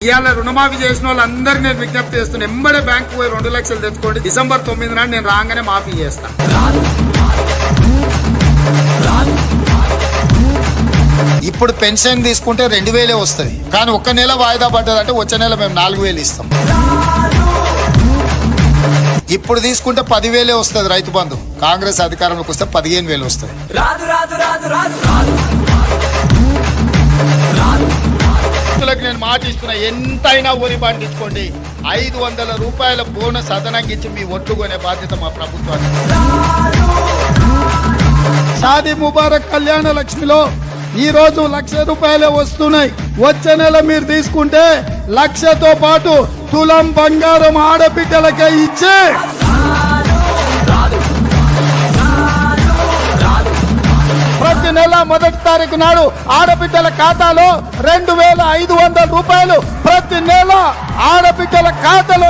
ఇవాళ రుణమాఫీ చేసిన వాళ్ళందరినీ నేను విజ్ఞప్తి చేస్తున్నా, ఎంబడే బ్యాంకు పోయి 2 లక్షలు తెచ్చుకోండి. డిసెంబర్ 9 నాడు నేను రాగానే మాఫీ చేస్తాను. ఇప్పుడు పెన్షన్ తీసుకుంటే 2000 వస్తుంది, కానీ ఒక్క నెల వాయిదా పడ్డదంటే వచ్చే నెల మేము 4000 ఇస్తాం. ఇప్పుడు తీసుకుంటే 10,000 వస్తుంది రైతు బంధు. కాంగ్రెస్ అధికారంలోకి వస్తే 15,000 వస్తుంది. నేను మాట ఇస్తున్నా, ఎంతైనా వరి పండించుకోండి. 500 రూపాయల బోనస్ అదనంగా ఇచ్చి మీ ఒడ్లు కొనే బాధ్యత మా ప్రభుత్వానికి. షాదీ ముబారక్ కళ్యాణ లక్ష్మిలో ఈ రోజు 1,00,000 రూపాయలే వస్తున్నాయి. వచ్చే నెల మీరు తీసుకుంటే 1,00,000తో పాటు తులం బంగారం ఆడబిడ్డలకే ఇచ్చి ప్రతి నెల 1వ తారీఖు నాడు ఆడబిడ్డల ఖాతాలో 2,500 రూపాయలు ప్రతి నెల ఆడబిడ్డల ఖాతాలో